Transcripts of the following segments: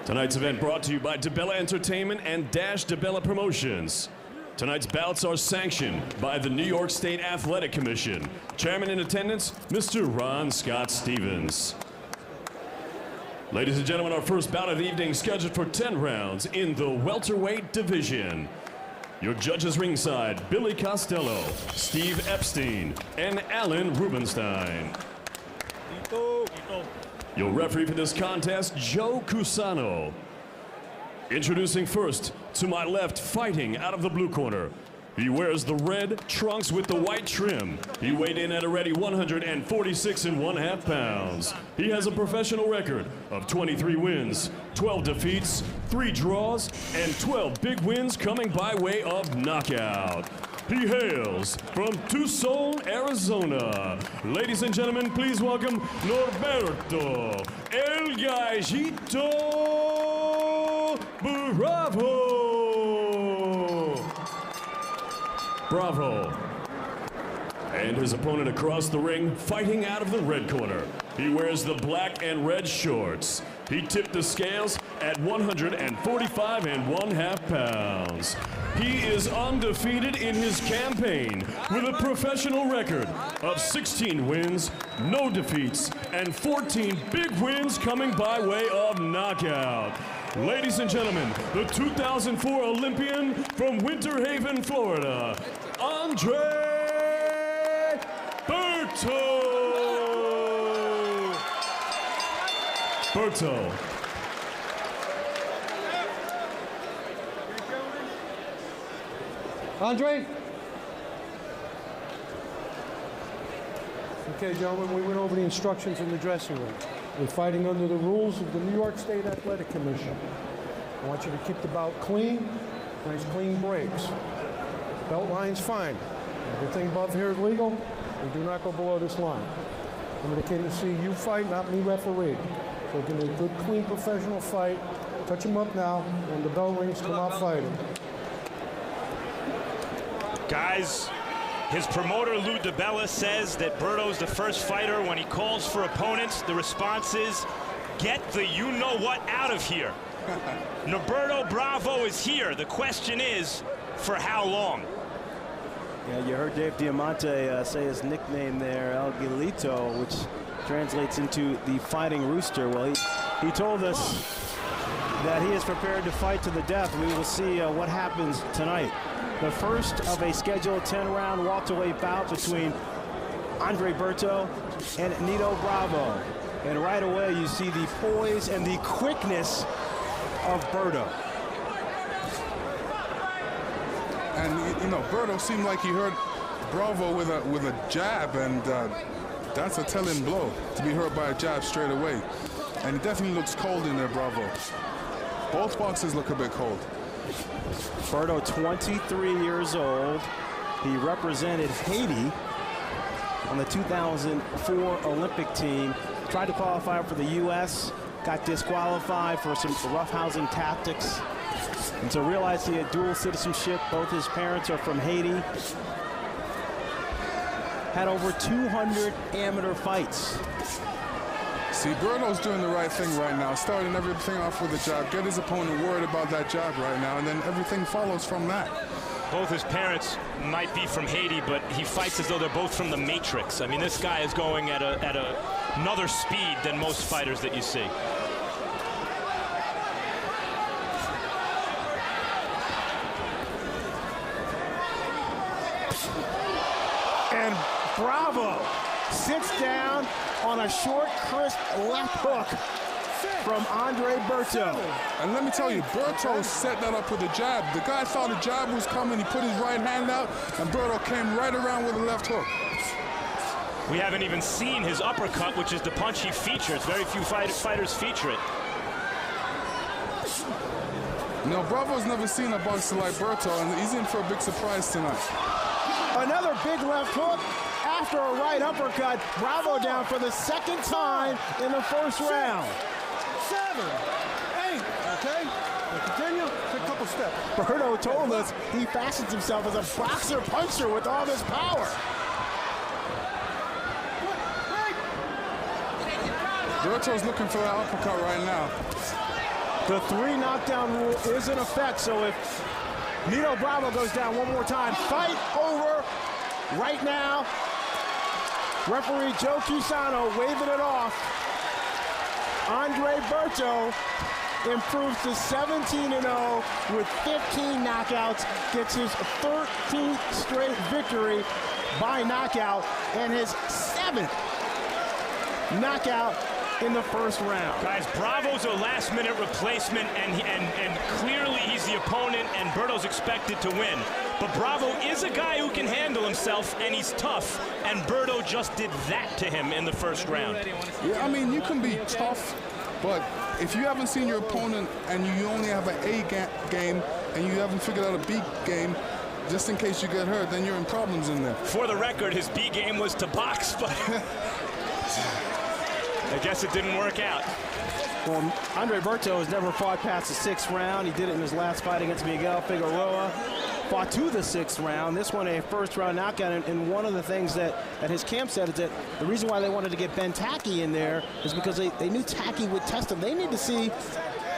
Tonight's event brought to you by DeBella Entertainment and Dash DeBella Promotions. Tonight's bouts are sanctioned by the New York State Athletic Commission. Chairman in attendance, Mr. Ron Scott Stevens. Ladies and gentlemen, our first bout of the evening scheduled for 10 rounds in the welterweight division. Your judges ringside, Billy Costello, Steve Epstein, and Alan Rubenstein. Your referee for this contest, Joe Cusano. Introducing first, to my left, fighting out of the blue corner. He wears the red trunks with the white trim. He weighed in at a ready 146 1/2 pounds. He has a professional record of 23 wins, 12 defeats, 3 draws, and 12 big wins coming by way of knockout. He hails from Tucson, Arizona. Ladies and gentlemen, please welcome Norberto El Gallito Bravo. And his opponent across the ring, fighting out of the red corner. He wears the black and red shorts. He tipped the scales at 145 1/2 pounds. He is undefeated in his campaign with a professional record of 16 wins, no defeats, and 14 big wins coming by way of knockout. Ladies and gentlemen, the 2004 Olympian from Winter Haven, Florida, Berto. Andre? Okay, gentlemen, we went over the instructions in the dressing room. We're fighting under the rules of the New York State Athletic Commission. I want you to keep the bout clean, nice clean breaks. Belt line's fine. Everything above here is legal. We do not go below this line. I'm indicating to see you fight, not me referee. So give me a good, clean, professional fight. Touch him up now. When the bell rings, come out fighting. Guys, his promoter, Lou DeBella, says that Berto's the first fighter. When he calls for opponents, the response is, get the you-know-what out of here. Norberto Bravo is here. The question is, for how long? Yeah, you heard Dave Diamante say his nickname there, El Gallito, which translates into the fighting rooster. Well, he told us that he is prepared to fight to the death. We will see what happens tonight. The first of a scheduled 10-round welterweight bout between Andre Berto and Nito Bravo. And right away, you see the poise and the quickness of Berto. And, you know, Berto seemed like he heard Bravo with a jab, and that's a telling blow, to be hurt by a jab straight away. And he definitely looks cold in there, Bravo. Both boxes look a bit cold. Berto, 23 years old. He represented Haiti on the 2004 Olympic team. Tried to qualify for the U.S., got disqualified for some roughhousing tactics. And so realized he had dual citizenship. Both his parents are from Haiti. Had over 200 amateur fights. See, Berto's doing the right thing right now, starting everything off with a jab, get his opponent worried about that jab right now, and then everything follows from that. Both his parents might be from Haiti, but he fights as though they're both from the Matrix. I mean, this guy is going at another speed than most fighters that you see. And Bravo sits down on a short, crisp left hook from Andre Berto. And let me tell you, Berto set that up with a jab. The guy thought a jab was coming. He put his right hand out, and Berto came right around with a left hook. We haven't even seen his uppercut, which is the punch he features. Very few fighters feature it. You know, Bravo's never seen a boxer like Berto, and he's in for a big surprise tonight. Another big left hook after a right uppercut. Bravo down for the second time in the first round. 7, 8, okay? Now continue, take a couple steps. Berto told us he fashions himself as a boxer puncher with all this power. Berto's looking for that uppercut right now. The 3 knockdown rule is in effect, so if Nito Bravo goes down one more time, fight over right now. Referee Joe Cusano waving it off. Andre Berto improves to 17-0 with 15 knockouts, gets his 13th straight victory by knockout and his 7th knockout in the first round. Guys, Bravo's a last-minute replacement, and clearly he's the opponent, and Berto's expected to win. But Bravo is a guy who can handle himself, and he's tough, and Berto just did that to him in the first round. Yeah, I mean, you can be tough, but if you haven't seen your opponent and you only have an A game and you haven't figured out a B game, just in case you get hurt, then you're in problems in there. For the record, his B game was to box, but I guess it didn't work out. Well, Andre Berto has never fought past the 6th round. He did it in his last fight against Miguel Figueroa. Fought to the 6th round. This one a first-round knockout. And one of the things that his camp said is that the reason why they wanted to get Ben Taki in there is because they knew Taki would test him. They need to see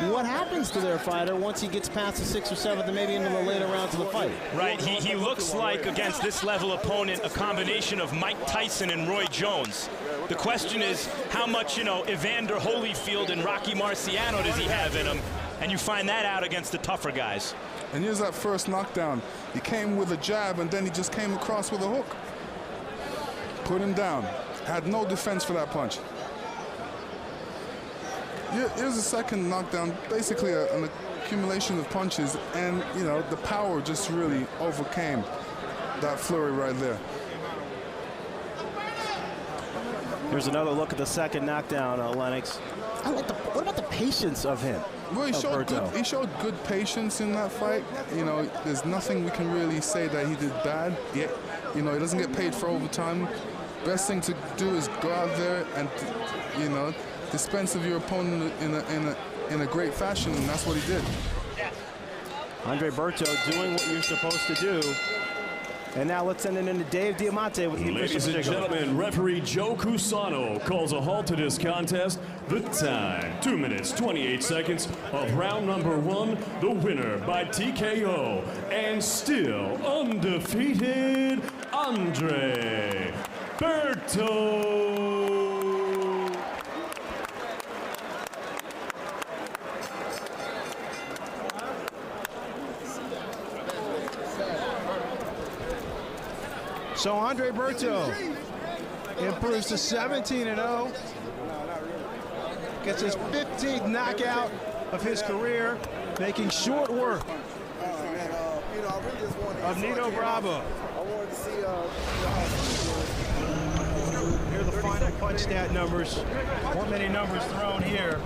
what happens to their fighter once he gets past the 6th or 7th and maybe into the later rounds of the fight. Right, he looks like, against this level opponent, a combination of Mike Tyson and Roy Jones. The question is, how much, Evander Holyfield and Rocky Marciano does he have in him? And you find that out against the tougher guys. And here's that first knockdown. He came with a jab, and then he just came across with a hook. Put him down. Had no defense for that punch. Here's the second knockdown, basically an accumulation of punches, and, the power just really overcame that flurry right there. Here's another look at the second knockdown, Lennox. What about the patience of him? Well, he showed good patience in that fight. There's nothing we can really say that he did bad. He doesn't get paid for overtime. Best thing to do is go out there and, dispense of your opponent in a great fashion, and that's what he did. Andre Berto doing what you're supposed to do. And now let's send it into Dave Diamante with the Ladies and gentlemen, referee Joe Cusano calls a halt to this contest. The time, 2 minutes, 28 seconds of round number 1. The winner by TKO and still undefeated, Andre Berto. So Andre Berto improves to 17-0. Gets his 15th knockout of his career, making short work of Nito Bravo. Here are the final punch stat numbers. More many numbers thrown here.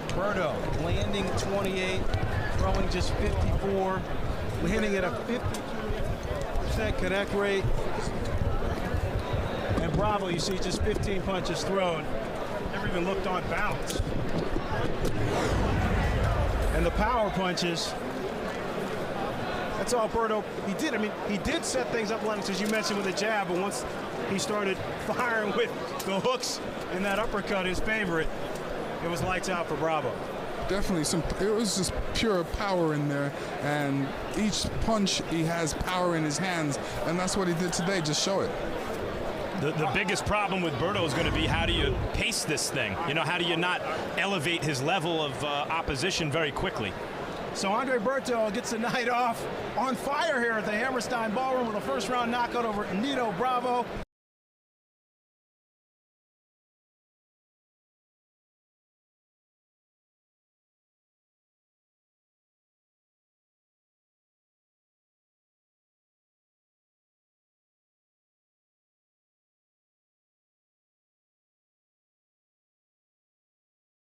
Berto landing 28, throwing just 54, landing at a 50% connect rate. And Bravo, you see just 15 punches thrown. Never even looked on balance. And the power punches, that's all Berto, he did. I mean, he did set things up, Lennox, as you mentioned, with a jab, but once he started firing with the hooks and that uppercut, his favorite, it was lights out for Bravo. Definitely, it was just pure power in there, and each punch he has power in his hands, and that's what he did today, just show it. The biggest problem with Berto is going to be, how do you pace this thing? How do you not elevate his level of opposition very quickly? So Andre Berto gets the night off on fire here at the Hammerstein Ballroom with a first-round knockout over Nito Bravo.